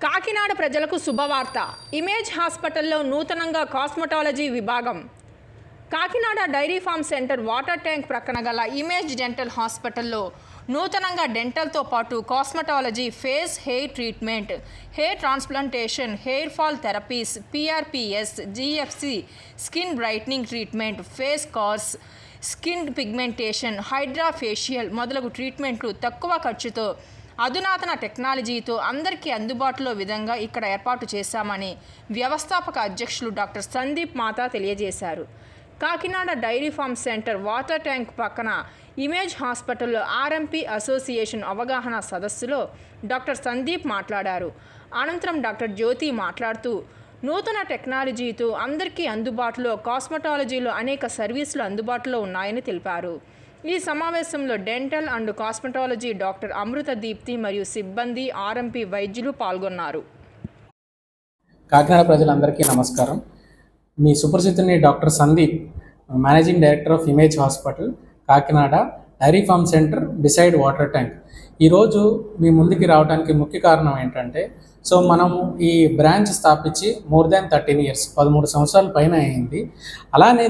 కాకినాడ ప్రజలకు శుభవార్త. ఇమేజ్ హాస్పిటల్లో నూతనంగా కాస్మెటాలజీ విభాగం. Kakinada dairy farm centre water tank ప్రక్కన గల ఇమేజ్ డెంటల్ హాస్పిటల్లో నూతనంగా డెంటల్తో పాటు cosmetology, face hair treatment, hair transplantation, hair fall therapies, PRPs, GFC, skin brightening treatment, face cares, skin pigmentation, hydra facial మొదలగు ట్రీట్మెంట్లు తక్కువ ఖర్చుతో అధునాతన టెక్నాలజీతో అందరికీ అందుబాటులో విధంగా ఇక్కడ ఏర్పాటు చేశామని వ్యవస్థాపక అధ్యక్షులు డాక్టర్ సందీప్ మాతా తెలియజేశారు. Kakinada dairy farm centre water tank పక్కన ఇమేజ్ హాస్పిటల్లో ఆర్ఎంపీ అసోసియేషన్ అవగాహన సదస్సులో డాక్టర్ సందీప్ మాట్లాడారు. అనంతరం డాక్టర్ జ్యోతి మాట్లాడుతూ నూతన టెక్నాలజీతో అందరికీ అందుబాటులో కాస్మెటాలజీలో అనేక సర్వీసులు అందుబాటులో ఉన్నాయని తెలిపారు. ఈ సమావేశంలో dental and cosmetology doctor Amrutha Deepthi మరియు సిబ్బంది, ఆర్ఎంపీ వైద్యులు పాల్గొన్నారు. కాకినాడ ప్రజలందరికీ నమస్కారం. మీ సుపరిచితుని doctor Sandeep, managing director of image hospital, Kakinada dairy farm centre beside water tank. ఈరోజు మీ ముందుకి రావడానికి ముఖ్య కారణం ఏంటంటే, మనము ఈ బ్రాంచ్ స్థాపించి మోర్ దాన్ 13 years, 13 సంవత్సరాల పైన అయింది. అలానే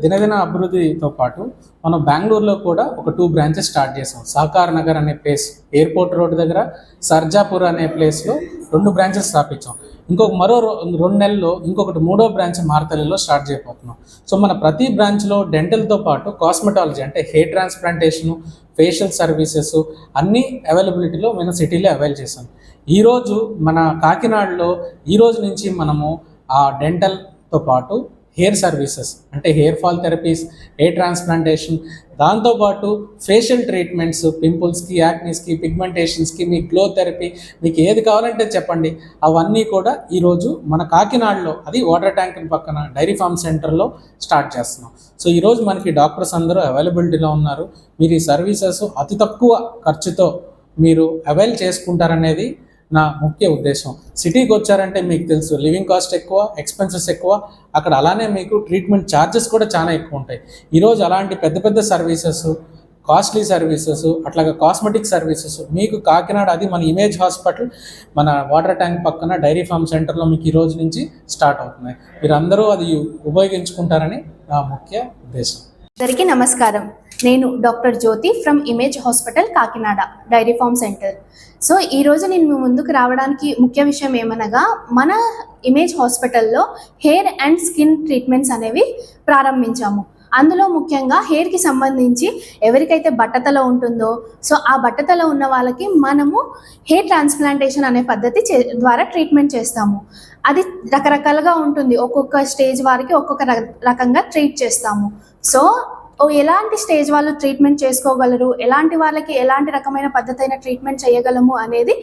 దినదిన అభివృద్ధితో పాటు మనం బెంగళూరులో కూడా ఒక 2 branches స్టార్ట్ చేసాం. సహకార్ నగర్ అనే ప్లేస్, ఎయిర్పోర్ట్ రోడ్ దగ్గర సర్జాపూర్ అనే ప్లేస్లో 2 branches స్థాపించాం. మరో 2 నెలల్లో ఇంకొకటి 3వ బ్రాంచ్ మార్తలిలో స్టార్ట్ చేయబోతున్నాం. మన ప్రతి బ్రాంచ్లో డెంటల్తో పాటు కాస్మెటాలజీ అంటే హెయిర్ ట్రాన్స్ప్లాంటేషను, ఫేషియల్ సర్వీసెస్ అన్నీ అవైలబిలిటీలో మన సిటీలో అవైల్ చేసాం. ఈరోజు మన కాకినాడలో ఈరోజు నుంచి మనము ఆ డెంటల్తో పాటు హెయిర్ సర్వీసెస్ అంటే hair fall therapies, hair transplantation, దాంతోపాటు ఫేషియల్ ట్రీట్మెంట్స్, పింపుల్స్కి, యాక్నీస్కి, పిగ్మెంటేషన్స్కి, మీ గ్లో థెరపీ, మీకు ఏది కావాలంటే చెప్పండి, అవన్నీ కూడా ఈరోజు మన కాకినాడలో, అది వాటర్ ట్యాంక్ పక్కన డైరీ ఫార్మ్ సెంటర్లో స్టార్ట్ చేస్తున్నాం. ఈరోజు మనకి డాక్టర్స్ అందరూ అవైలబిలిటీలో ఉన్నారు. మీరు ఈ సర్వీసెస్ అతి తక్కువ ఖర్చుతో మీరు అవైల్ చేసుకుంటారనేది నా ముఖ్య ఉద్దేశం. సిటీకి వచ్చారంటే మీకు తెలుసు, లివింగ్ కాస్ట్ ఎక్కువ, ఎక్స్పెన్సెస్ ఎక్కువ, అక్కడ అలానే మీకు ట్రీట్మెంట్ ఛార్జెస్ కూడా చాలా ఎక్కువ ఉంటాయి. ఈరోజు అలాంటి పెద్ద పెద్ద సర్వీసెస్, కాస్ట్లీ సర్వీసెస్, అట్లాగా కాస్మెటిక్ సర్వీసెస్ మీకు కాకినాడ, అది మన ఇమేజ్ హాస్పిటల్ మన వాటర్ ట్యాంక్ పక్కన డైరీ ఫార్మ్ సెంటర్లో మీకు ఈ రోజు నుంచి స్టార్ట్ అవుతున్నాయి. మీరందరూ అది ఉపయోగించుకుంటారని నా ముఖ్య ఉద్దేశం. అందరికీ నమస్కారం. నేను doctor Jyothi from image hospital, Kakinada dairy farm centre. ఈరోజు నేను మీ ముందుకు రావడానికి ముఖ్య విషయం ఏమనగా, మన ఇమేజ్ హాస్పిటల్లో హెయిర్ అండ్ స్కిన్ ట్రీట్మెంట్స్ అనేవి ప్రారంభించాము. అందులో ముఖ్యంగా హెయిర్కి సంబంధించి ఎవరికైతే బట్టతల ఉంటుందో, ఆ బట్టతల ఉన్న వాళ్ళకి మనము హెయిర్ ట్రాన్స్ప్లాంటేషన్ అనే పద్ధతి ద్వారా ట్రీట్మెంట్ చేస్తాము. అది రకరకాలుగా ఉంటుంది, ఒక్కొక్క స్టేజ్ వారికి ఒక్కొక్క రకంగా ట్రీట్ చేస్తాము. ఎలాంటి స్టేజ్ వాళ్ళు ట్రీట్మెంట్ చేసుకోగలరు, ఎలాంటి వాళ్ళకి ఎలాంటి రకమైన పద్ధతి అయిన ట్రీట్మెంట్ చేయగలము అనేది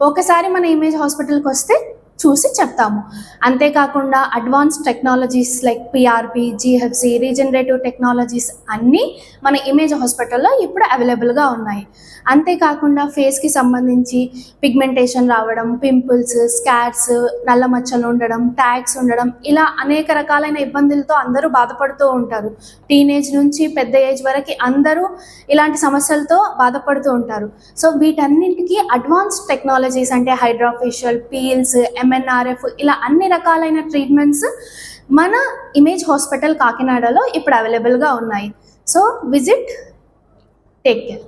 ఒకసారి మన ఇమేజ్ హాస్పిటల్కి వస్తే చూసి చెప్తాము. అంతేకాకుండా advance technologies like PRP, GFC, regenerative technologies అన్నీ మన ఇమేజ్ హాస్పిటల్లో ఇప్పుడు అవైలబుల్గా ఉన్నాయి. అంతేకాకుండా ఫేస్కి సంబంధించి పిగ్మెంటేషన్ రావడం, పింపుల్స్, స్కార్స్, నల్ల మచ్చలు ఉండడం, ట్యాగ్స్ ఉండడం, ఇలా అనేక రకాలైన ఇబ్బందులతో అందరూ బాధపడుతూ ఉంటారు. టీనేజ్ నుంచి పెద్ద ఏజ్ వరకు అందరూ ఇలాంటి సమస్యలతో బాధపడుతూ ఉంటారు. వీటన్నింటికి అడ్వాన్స్ టెక్నాలజీస్ అంటే హైడ్రా ఫేషియల్, పీల్స్, MNRF, ఇలా అన్ని రకాలైన ట్రీట్మెంట్స్ మన ఇమేజ్ హాస్పిటల్ కాకినాడలో ఇప్పుడు అవైలబుల్గా ఉన్నాయి. Visit, take care.